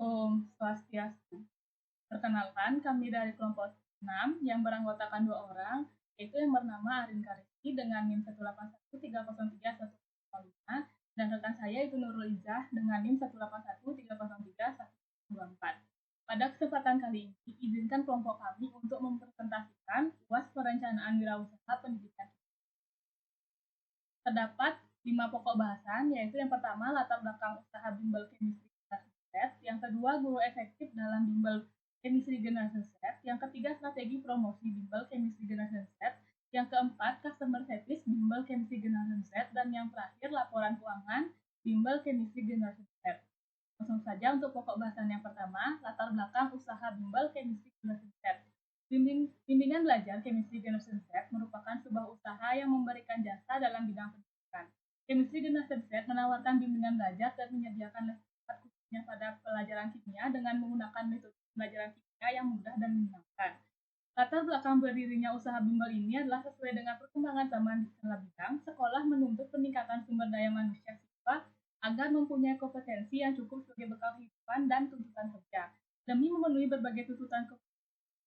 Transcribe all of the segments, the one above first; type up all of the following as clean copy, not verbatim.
Om Swastiastu. Perkenalkan, kami dari kelompok 6 yang beranggotakan 2 orang, yaitu yang bernama Arin Kariki dengan NIM 181303105 dan rekan saya itu Nurul Izzah dengan NIM 181303124. Pada kesempatan kali ini, izinkan kelompok kami untuk mempresentasikan UAS Perencanaan Wirausaha Pendidikan. Terdapat 5 pokok bahasan, yaitu yang pertama latar belakang usaha bimbel chemistry generation Z, yang kedua guru efektif dalam bimbel chemistry generation Z, yang ketiga strategi promosi bimbel chemistry generation Z, yang keempat customer service bimbel chemistry generation Z, dan yang terakhir laporan keuangan bimbel chemistry generation Z. Langsung saja untuk pokok bahasan yang pertama, latar belakang usaha bimbel chemistry generation Z. Bimbingan belajar Chemistry Generation Z merupakan sebuah usaha yang memberikan jasa dalam bidang pendidikan. Chemistry Generation Z menawarkan bimbingan belajar dan menyediakan les privat khususnya pada pelajaran kimia dengan menggunakan metode pembelajaran kimia yang mudah dan menyenangkan. Latar belakang berdirinya usaha bimbel ini adalah sesuai dengan perkembangan zaman di segala bidang. Sekolah menuntut peningkatan sumber daya manusia siswa agar mempunyai kompetensi yang cukup sebagai bekal kehidupan dan tuntutan kerja. Demi memenuhi berbagai tuntutan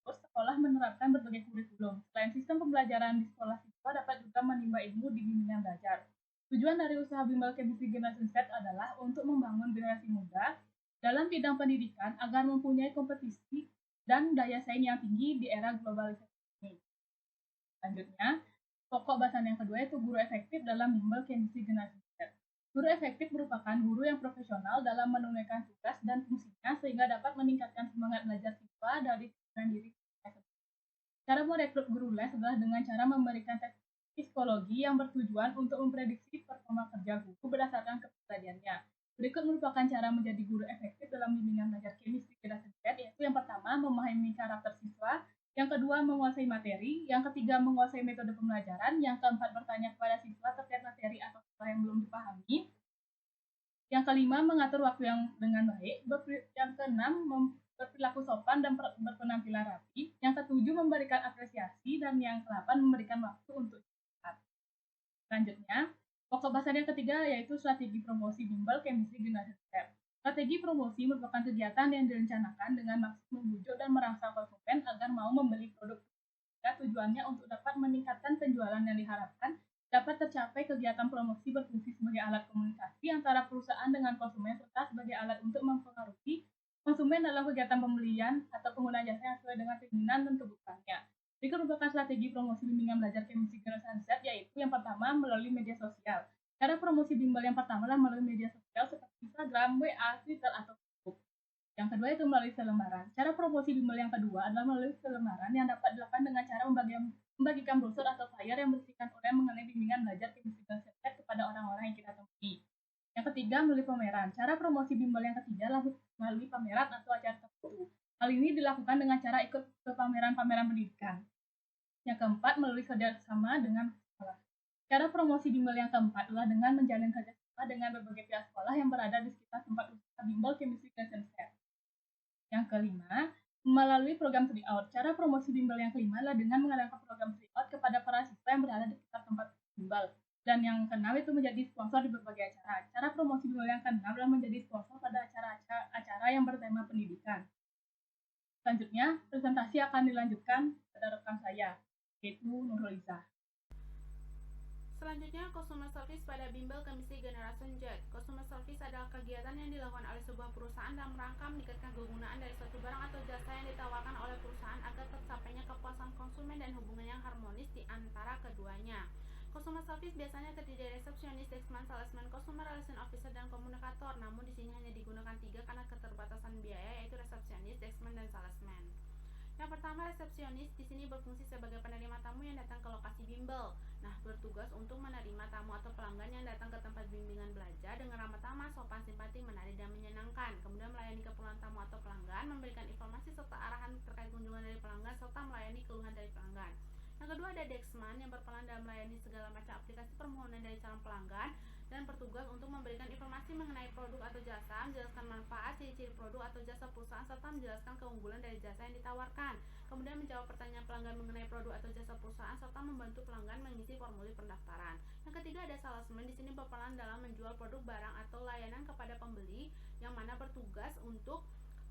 sekolah menerapkan berbagai kurikulum. Selain sistem pembelajaran di sekolah, siswa dapat juga menimba ilmu di bimbingan belajar. Tujuan dari usaha bimbel Chemistry Generation Z adalah untuk membangun generasi muda dalam bidang pendidikan agar mempunyai kompetisi dan daya saing yang tinggi di era globalisasi ini. Selanjutnya, pokok bahasan yang kedua yaitu guru efektif dalam bimbel Chemistry Generation Z. Guru efektif merupakan guru yang profesional dalam menunaikan tugas dan fungsinya sehingga dapat meningkatkan semangat belajar siswa dari diri. Cara merekrut guru les adalah dengan cara memberikan tes psikologi yang bertujuan untuk memprediksi performa kerja guru berdasarkan kepribadiannya. Berikut merupakan cara menjadi guru efektif dalam bimbingan belajar chemistry generation Z, yaitu yang pertama, memahami karakter siswa, yang kedua, menguasai materi, yang ketiga, menguasai metode pembelajaran, yang keempat, bertanya kepada siswa terkait materi atau siswa yang belum dipahami, yang kelima, mengatur waktu yang dengan baik, yang keenam, berperilaku sopan dan berpenampilan rapi, yang ketujuh memberikan apresiasi, dan yang ke-8 memberikan waktu untuk istirahat. Selanjutnya, pokok bahasan yang ketiga yaitu strategi promosi bimbel chemistry generation Z. Strategi promosi merupakan kegiatan yang direncanakan dengan maksud membujuk dan merangsang konsumen agar mau membeli produk. Tujuannya untuk dapat meningkatkan penjualan yang diharapkan. Dapat tercapai kegiatan promosi berfungsi sebagai alat komunikasi antara perusahaan dengan konsumen serta sebagai alat untuk mempengaruhi konsumen dalam kegiatan pembelian atau penggunaan jasa yang sesuai dengan keinginan dan kebutuhannya. Berikut merupakan strategi promosi bimbingan belajar chemistry generation Z, yaitu yang pertama melalui media sosial. Cara promosi bimbel yang pertama adalah melalui media sosial seperti Instagram, WA, Twitter, atau Facebook. Yang kedua itu melalui selembaran. Cara promosi bimbel yang kedua adalah melalui selembaran yang dapat dilakukan dengan cara membagikan brosur atau flyer yang berisikan uraian mengenai bimbingan belajar chemistry generation Z kepada orang-orang yang kita temui. Yang ketiga, melalui pameran. Cara promosi bimbel yang ketiga adalah melalui pameran atau acara tertentu. Hal ini dilakukan dengan cara ikut ke pameran-pameran pendidikan. Yang keempat, melalui kerjasama dengan sekolah. Cara promosi bimbel yang keempat adalah dengan menjalin kerjasama dengan berbagai pihak sekolah yang berada di sekitar tempat usaha bimbel chemistry generation Z. Yang kelima, melalui program tryout. Cara promosi bimbel yang kelima adalah dengan mengadakan program tryout kepada para siswa yang berada di sekitar tempat bimbel. Dan yang keenam itu menjadi sponsor di berbagai acara. Cara promosi bimbel yang keenam adalah menjadi sponsor pada acara-acara yang bertema pendidikan. Selanjutnya, presentasi akan dilanjutkan pada rekan saya, yaitu Nurul Izzah. Selanjutnya, customer service pada bimbel chemistry generation Z. Customer service adalah kegiatan yang dilakukan oleh sebuah perusahaan dalam rangka meningkatkan kegunaan dari suatu barang atau jasa yang ditawarkan oleh perusahaan agar tercapainya kepuasan konsumen dan hubungan yang harmonis di antara keduanya. Customer service biasanya terdiri dari resepsionis, deskman, salesman, customer relation officer, dan komunikator. Namun di sini hanya digunakan 3 karena keterbatasan biaya, yaitu resepsionis, deskman, dan salesman. Yang pertama, resepsionis di sini berfungsi sebagai penerima tamu yang datang ke lokasi bimbel. Nah, bertugas untuk menerima tamu atau pelanggan yang datang ke tempat bimbingan belajar dengan ramah tamah, sopan, simpatik, menarik, dan menyenangkan. Kemudian melayani keperluan tamu atau pelanggan, memberikan informasi serta arahan terkait kunjungan dari pelanggan, serta melayani keluhan dari pelanggan. Yang kedua, ada Dexman yang berperan dalam melayani segala macam aplikasi permohonan dari calon pelanggan dan bertugas untuk memberikan informasi mengenai produk atau jasa, menjelaskan manfaat, ciri-ciri produk atau jasa perusahaan, serta menjelaskan keunggulan dari jasa yang ditawarkan. Kemudian menjawab pertanyaan pelanggan mengenai produk atau jasa perusahaan, serta membantu pelanggan mengisi formulir pendaftaran. Yang ketiga, ada salesman di sini berperan dalam menjual produk, barang, atau layanan kepada pembeli, yang mana bertugas untuk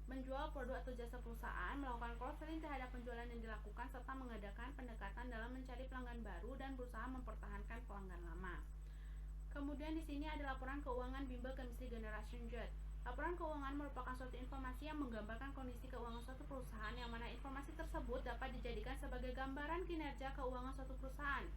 menjual produk atau jasa perusahaan, melakukan cross-selling terhadap penjualan yang dilakukan, serta mengadakan pendekatan dalam mencari pelanggan baru dan berusaha mempertahankan pelanggan lama. Kemudian di sini ada laporan keuangan bimbel Chemistry Generation Z. Laporan keuangan merupakan suatu informasi yang menggambarkan kondisi keuangan suatu perusahaan, yang mana informasi tersebut dapat dijadikan sebagai gambaran kinerja keuangan suatu perusahaan.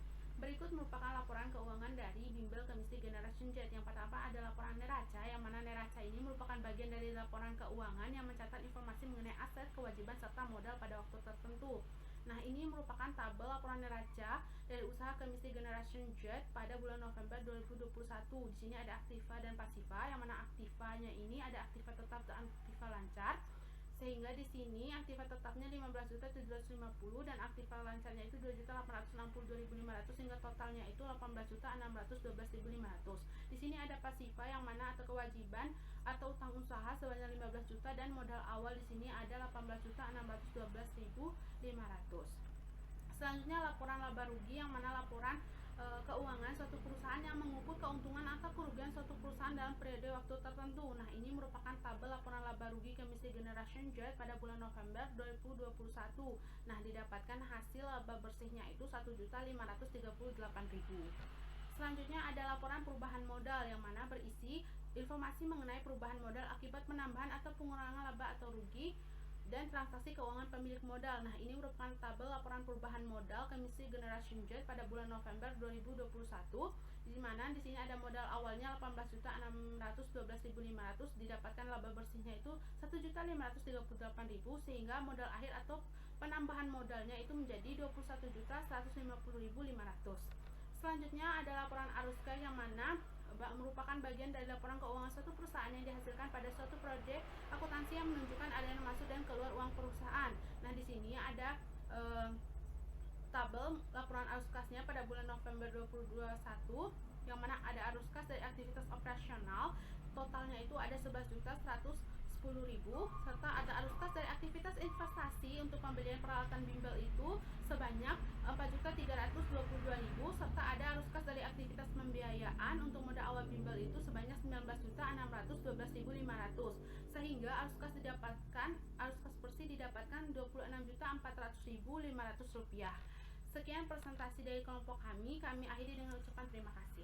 Berikut merupakan laporan keuangan dari bimbel Chemistry Generation Z. Yang pertama ada laporan neraca, yang mana neraca ini merupakan bagian dari laporan keuangan yang mencatat informasi mengenai aset, kewajiban, serta modal pada waktu tertentu. Nah, ini merupakan tabel laporan neraca dari usaha Chemistry Generation Z pada bulan November 2021. Di sini ada aktiva dan pasiva, yang mana aktivanya ini ada aktiva tetap dan aktiva lancar. Sehingga di sini aktiva tetapnya 15.750 dan aktiva lancarnya itu 2.862.500, sehingga totalnya itu 18.612.500. Di sini ada pasiva, yang mana atau kewajiban atau utang usaha sebanyak 15 juta dan modal awal di sini ada 18.612.500. Selanjutnya laporan laba rugi, yang mana laporan keuangan suatu perusahaan yang mengukur keuntungan atau kerugian suatu perusahaan dalam periode waktu tertentu. Nah, ini merupakan tabel laporan laba rugi Chemistry Generation Z pada bulan November 2021. Nah, didapatkan hasil laba bersihnya itu 1.538.000. Selanjutnya ada laporan perubahan modal, yang mana berisi informasi mengenai perubahan modal akibat penambahan atau pengurangan laba atau rugi dan transaksi keuangan pemilik modal. Nah, ini merupakan tabel laporan perubahan modal Chemistry Generation Z pada bulan November 2021, di mana di sini ada modal awalnya 18.612.500, didapatkan laba bersihnya itu 1.538.000, sehingga modal akhir atau penambahan modalnya itu menjadi 21.150.500. Selanjutnya ada laporan arus cash, yang mana merupakan bagian dari laporan keuangan suatu perusahaan yang dihasilkan pada suatu proyek akuntansi yang menunjukkan adanya masuk dan keluar uang perusahaan. Nah, di sini ada tabel laporan arus kasnya pada bulan November 2021, yang mana ada arus kas dari aktivitas operasional, totalnya itu ada 11.110.000, serta ada arus kas dari aktivitas investasi untuk pembelian peralatan bimbel itu sebanyak 4.322.000, serta ada arus kas dari aktivitas pembiayaan untuk modal awal bimbel itu sebanyak 19.612.500, sehingga arus kas bersih didapatkan 26.400.500 rupiah. Sekian presentasi dari kelompok kami akhiri dengan ucapan terima kasih.